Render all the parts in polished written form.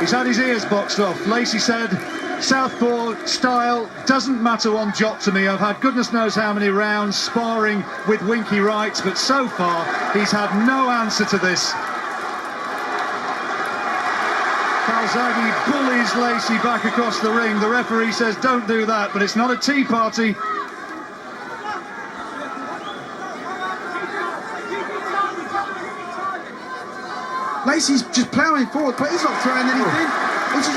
He's had his ears boxed off. Lacy said, southpaw style doesn't matter one jot to me. I've had goodness knows how many rounds sparring with Winky Wright, but so far he's had no answer to this. Calzaghe bullies Lacy back across the ring. The referee says don't do that, but it's not a tea party. Lacy's just ploughing forward, but he's not throwing anything.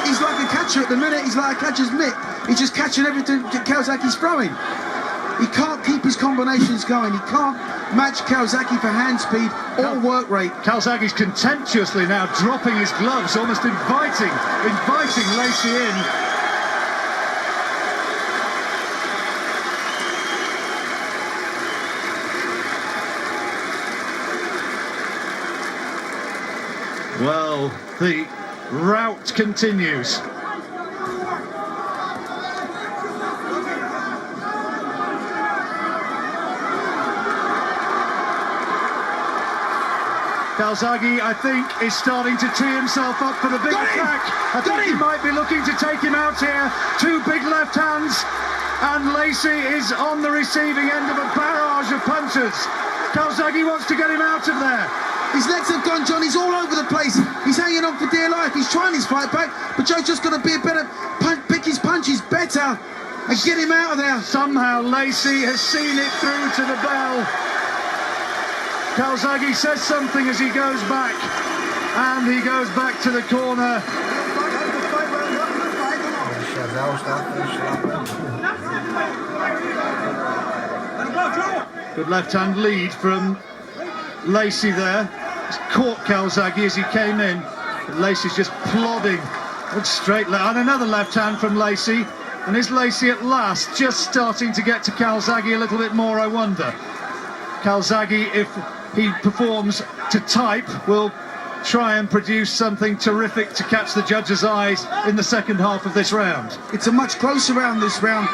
He's like a catcher at the minute. He's like a catcher's mitt. He's just catching everything Calzaghe's throwing. He can't keep his combinations going. He can't match Calzaghe for hand speed or work rate. Calzaghe's contemptuously now dropping his gloves, almost inviting Lacy in. Well, the rout continues. Calzaghe, I think, is starting to tee himself up for the big attack. I think he might be looking to take him out here. Two big left hands, and Lacy is on the receiving end of a barrage of punches. Calzaghe wants to get him out of there. His legs have gone, John. He's all over the place. He's hanging on for dear life. He's trying his fight back, but Joe's just got to be a better pick his punches better and get him out of there. Somehow Lacy has seen it through to the bell. Calzaghe says something as he goes back, and he goes back to the corner. Good left hand lead from Lacy there. He's caught Calzaghe as he came in. But Lacy's just plodding. Good straight left, and another left hand from Lacy. And is Lacy at last just starting to get to Calzaghe a little bit more, I wonder? Calzaghe, if he performs to type, will try and produce something terrific to catch the judge's eyes in the second half of this round. It's a much closer round this round.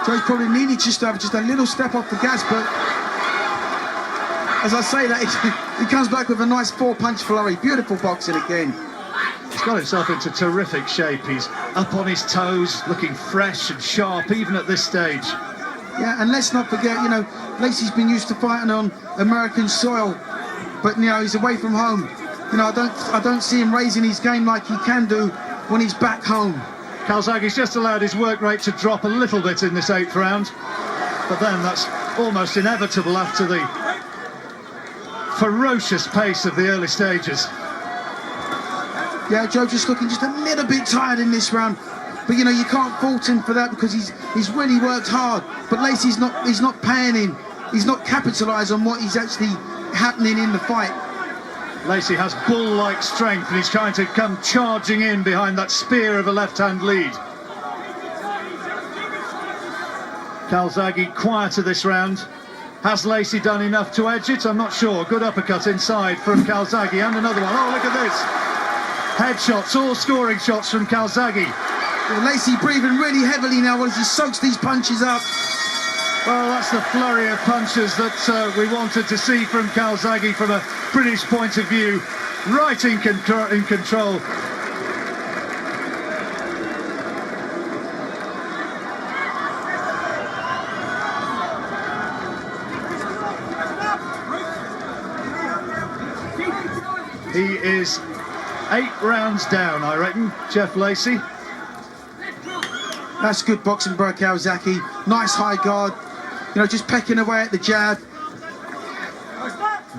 Joe's probably needed just to have just a little step off the gas, but as I say that, he comes back with a nice four-punch flurry. Beautiful boxing again. He's got himself into terrific shape. He's up on his toes, looking fresh and sharp, even at this stage. Yeah, and let's not forget, you know, Lacy's been used to fighting on American soil, but you know, he's away from home. You know, I don't see him raising his game like he can do when he's back home. Calzaghe's just allowed his work rate to drop a little bit in this 8th round, but then that's almost inevitable after the ferocious pace of the early stages. Yeah, Joe just looking just a little bit tired in this round, but you know, you can't fault him for that because he's really worked hard. But Lacy's not paying him. He's not capitalised on what is actually happening in the fight. Lacy has bull-like strength, and he's trying to come charging in behind that spear of a left-hand lead. Calzaghe quieter this round. Has Lacy done enough to edge it? I'm not sure. Good uppercut inside from Calzaghe, and another one. Oh, look at this. Headshots, all scoring shots from Calzaghe. Well, Lacy breathing really heavily now as he soaks these punches up. Well, that's the flurry of punches that we wanted to see from Calzaghe from a British point of view. Right in control. He is 8 rounds down, I reckon, Jeff Lacy. That's good boxing by Calzaghe. Nice high guard. You know, just pecking away at the jab.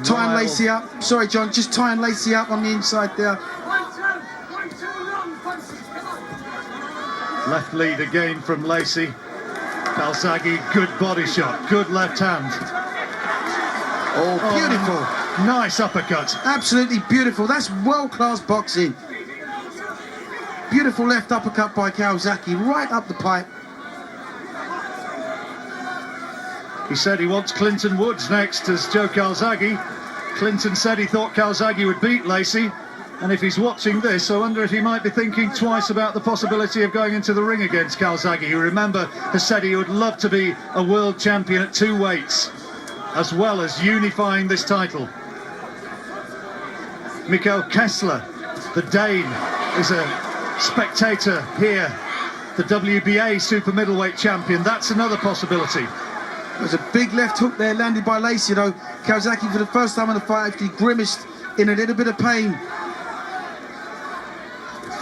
Tying Lacy up. Sorry, John, just tying Lacy up on the inside there. Left lead again from Lacy. Calzaghe, good body shot, good left hand. Oh, beautiful. Nice uppercut. Absolutely beautiful. That's world-class boxing. Beautiful left uppercut by Calzaghe, right up the pipe. He said he wants Clinton Woods next as Joe Calzaghe. Clinton said he thought Calzaghe would beat Lacy. And if he's watching this, I wonder if he might be thinking twice about the possibility of going into the ring against Calzaghe, who, remember, has said he would love to be a world champion at 2 weights, as well as unifying this title. Mikhail Kessler the Dane is a spectator here, the WBA super middleweight champion. That's another possibility. There's a big left hook there landed by Lacy, though. Calzaghe, for the first time in the fight, actually grimaced in a little bit of pain.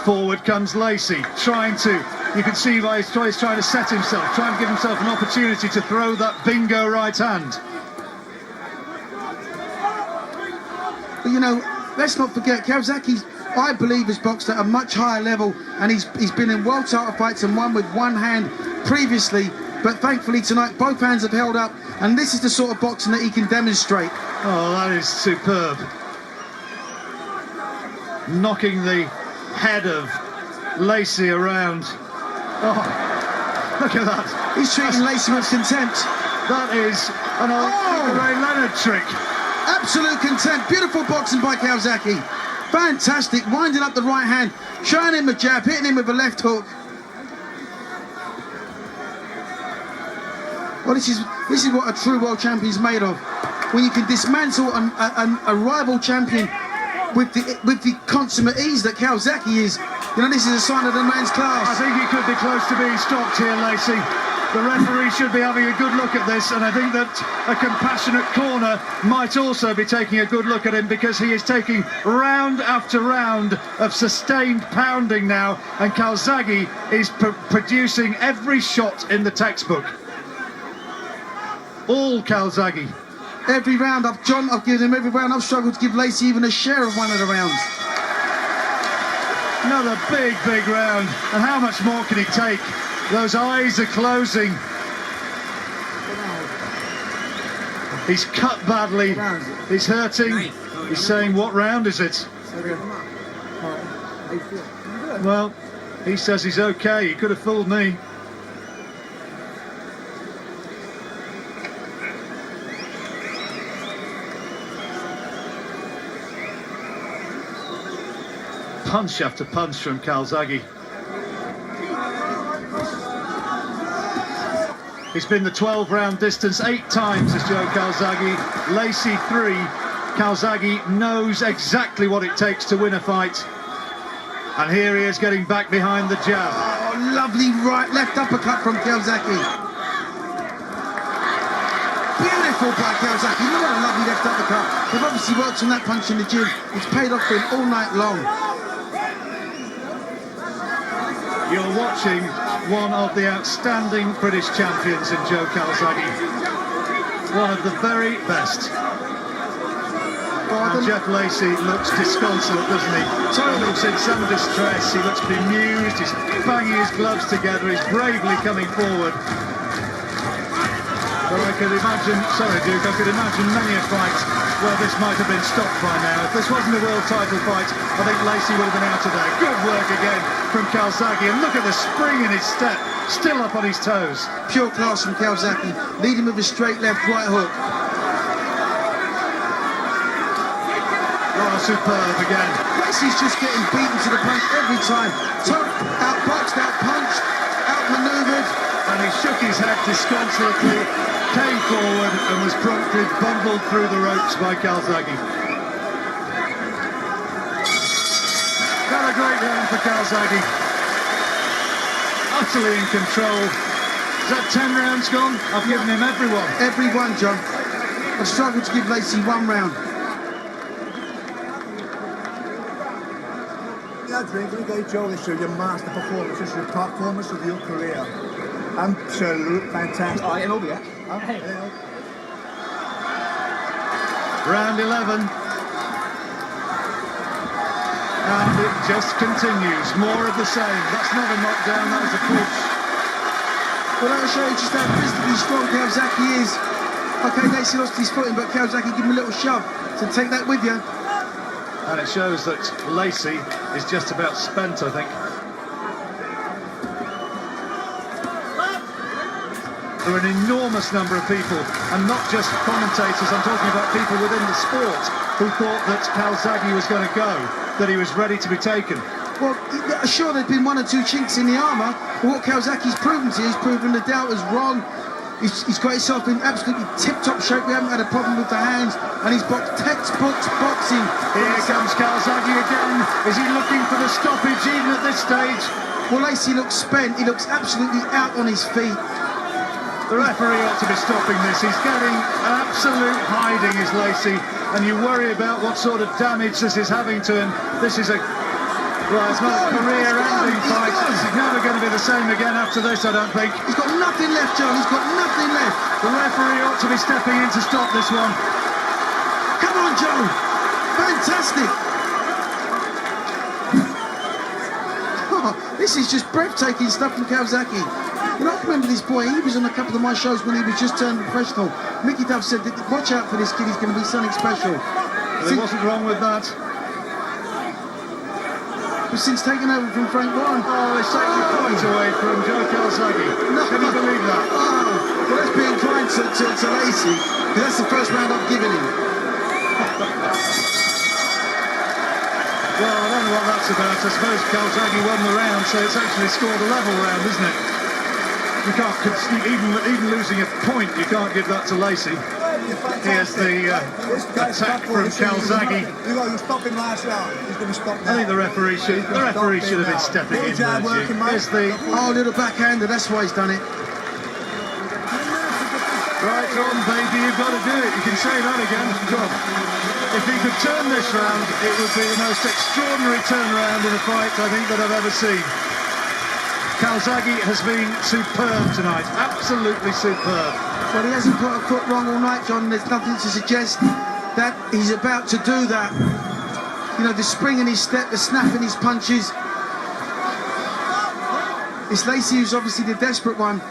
Forward comes Lacy, trying to, you can see why he's trying to set himself, trying to give himself an opportunity to throw that bingo right hand. But you know, let's not forget, Calzaghe, I believe, has boxed at a much higher level, and he's been in world title fights and won with one hand previously. But thankfully tonight, both hands have held up, and this is the sort of boxing that he can demonstrate. Oh, that is superb. Knocking the head of Lacy around. Oh, look at that. He's treating Lacy with contempt. That is an old Ray Leonard trick. Absolute contempt. Beautiful boxing by Calzaghe. Fantastic. Winding up the right hand, showing him a jab, hitting him with a left hook. Well, this is what a true world champion's made of. When you can dismantle a rival champion with the consummate ease that Calzaghe is. You know, this is a sign of the man's class. I think he could be close to being stopped here, Lacy. The referee should be having a good look at this, and I think that a compassionate corner might also be taking a good look at him, because he is taking round after round of sustained pounding now, and Calzaghe is producing every shot in the textbook. All Calzaghe. Every round, I've given him every round. I've struggled to give Lacy even a share of one of the rounds. Another big round, and how much more can he take? Those eyes are closing. He's cut badly. He's hurting. He's saying, what round is it? Well, he says he's okay. He could have fooled me. Punch after punch from Calzaghe. He's been the 12-round distance 8 times, as Joe Calzaghe. Lacy 3. Calzaghe knows exactly what it takes to win a fight. And here he is getting back behind the jab. Oh, lovely left uppercut from Calzaghe. Beautiful by Calzaghe. Look at a lovely left uppercut. They've obviously worked on that punch in the gym. It's paid off for him all night long. You're watching one of the outstanding British champions in Joe Calzaghe. One of the very best. And Jeff Lacy looks disconsolate, doesn't he? He looks in some distress, he looks bemused, he's banging his gloves together, he's bravely coming forward. But I could imagine, sorry Duke, I could imagine many a fight where this might have been stopped by now. If this wasn't a world title fight, I think Lacy would have been out today. Good work again from Calzaghe, and look at the spring in his step, still up on his toes. Pure class from Calzaghe, leading with a straight left right hook. Oh, superb again. Lacy's just getting beaten to the punch every time. Outboxed, outpunched, outmaneuvered. And he shook his head disconsolately, came forward and was promptly bundled through the ropes by Calzaghe. Not a great round for Calzaghe. Utterly in control. Is that 10 rounds gone? I've given him every one. Every one, John. I've struggled to give Lacy one round. I think we gave Joe this show your master performance, this is your top performance of your career. Absolute fantastic. I know that. Round 11. And it just continues. More of the same. That's not a knockdown, that was a push. Well, that'll show you just how physically strong Calzaghe is. Okay, Lacy lost his footing, but Calzaghe give him a little shove. So take that with you. And it shows that Lacy is just about spent, I think. There are an enormous number of people, and not just commentators, I'm talking about people within the sport, who thought that Calzaghe was going to go, that he was ready to be taken. Well, sure, there's been one or two chinks in the armour, but what Calzaghe's proven to you, he's proven the doubters wrong. He's got himself in absolutely tip-top shape. We haven't had a problem with the hands, and he's boxed textbook boxing. Here comes Calzaghe again. Is he looking for the stoppage even at this stage? Well, Lacy looks spent. He looks absolutely out on his feet. The referee ought to be stopping this. He's getting an absolute hiding, is Lacy, and you worry about what sort of damage this is having to him. This is a... Well, it's not a career-ending fight. It's never going to be the same again after this, I don't think. He's got nothing left, John. He's got nothing left. The referee ought to be stepping in to stop this one. Come on, Joe. Fantastic. Oh, this is just breathtaking stuff from Calzaghe. You know, I remember this boy. He was on a couple of my shows when he was just turned professional. Mickey Duff said, watch out for this kid. He's going to be something special. Well, he wasn't wrong with that. But since taking over from Frank Warren. Oh, they're taking points away from Joe Calzaghe. No, Can you believe that? Oh, well, that's being kind to Lacy, because that's the first round I've given him. Well, I don't know what that's about. I suppose Calzaghe won the round, so it's actually scored a level round, isn't it? You can't, even losing a point, you can't give that to Lacy. Here's the attack from Calzaghe. You got to stop him last round. He's going to stop now. I think the referee should have been stepping in. Here's the little backhander. That's why he's done it. right on, baby. You've got to do it. You can say that again. God. If he could turn this round, it would be the most extraordinary turnaround in a fight I think that I've ever seen. Calzaghe has been superb tonight. Absolutely superb. Well, he hasn't put a foot wrong all night, John. There's nothing to suggest that he's about to do that. You know, the spring in his step, the snap in his punches. It's Lacy who's obviously the desperate one.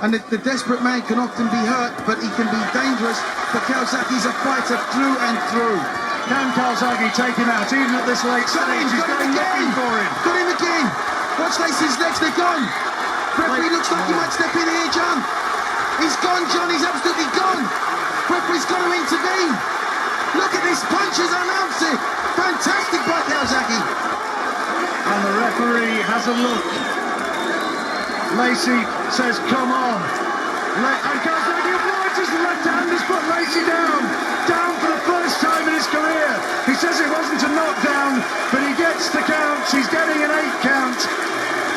And the desperate man can often be hurt, but he can be dangerous. But Calzaghe's a fighter through and through. Can Calzaghe take him out, even at this late stage? He's going looking for him. Got him again. Watch Lacy's legs, they're gone. Referee looks like he might step in here, John. He's gone, John, he's absolutely gone. Referee's got to intervene. Look at this, punches announced it. Fantastic by Calzaghe. And the referee has a look. Lacy says, come on. And Calzaghe obliges the left hand, has put Lacy down. Down for the first time in his career. He says it wasn't a knockdown, but he gets the counts. He's getting an 8 count.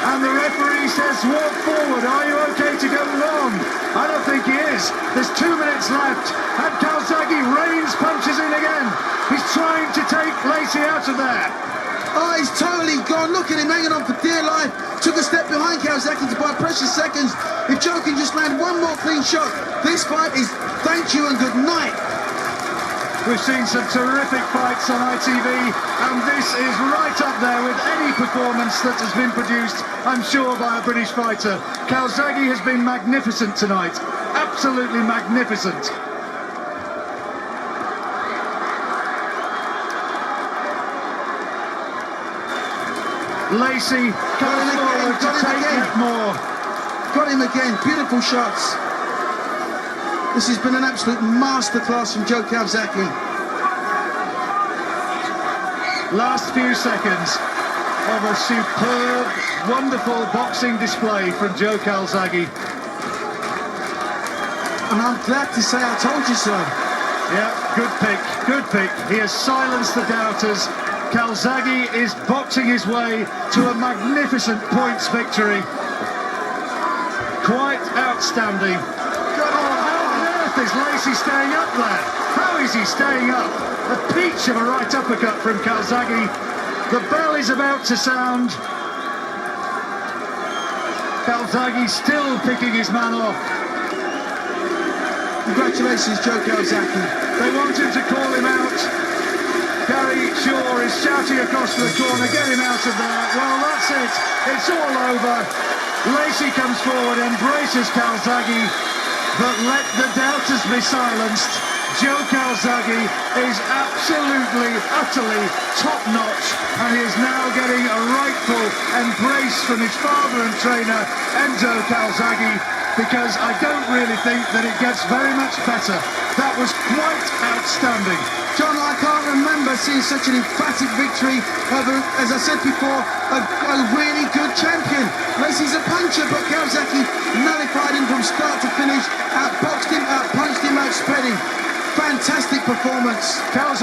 And the referee says, walk forward. Are you okay to go long? I don't think he is. There's 2 minutes left. And Calzaghe rains punches in again. He's trying to take Lacy out of there. Oh, he's totally gone. Look at him hanging on for dear life. Took a step behind Calzaghe to buy precious seconds. If Joe can just land one more clean shot, this fight is thank you and good night. We've seen some terrific fights on ITV, and this is right up there with any performance that has been produced, I'm sure, by a British fighter. Calzaghe has been magnificent tonight. Absolutely magnificent. Lacy comes forward to take it more. Got him again. Beautiful shots. This has been an absolute masterclass from Joe Calzaghe. Last few seconds of a superb, wonderful boxing display from Joe Calzaghe. And I'm glad to say I told you so. Yeah, good pick, good pick. He has silenced the doubters. Calzaghe is boxing his way to a magnificent points victory. Quite outstanding. Is Lacy staying up there? How is he staying up? A peach of a right uppercut from Calzaghe. The bell is about to sound. Calzaghe still picking his man off. Congratulations, Joe Calzaghe. They want him to call him out. Gary Shaw is shouting across the corner, get him out of there. Well, that's it. It's all over. Lacy comes forward, embraces Calzaghe. But let the doubters be silenced. Joe Calzaghe is absolutely, utterly top-notch, and he is now getting a rightful embrace from his father and trainer, Enzo Calzaghe, because I don't really think that it gets very much better. That was quite outstanding. John, I can't remember seeing such an emphatic victory over, as I said before, a really good champion. Lacy's a puncher, but Calzaghe nullified him from start to finish, outboxed him, outpunched him, outsped him. Fantastic performance. Calzaghe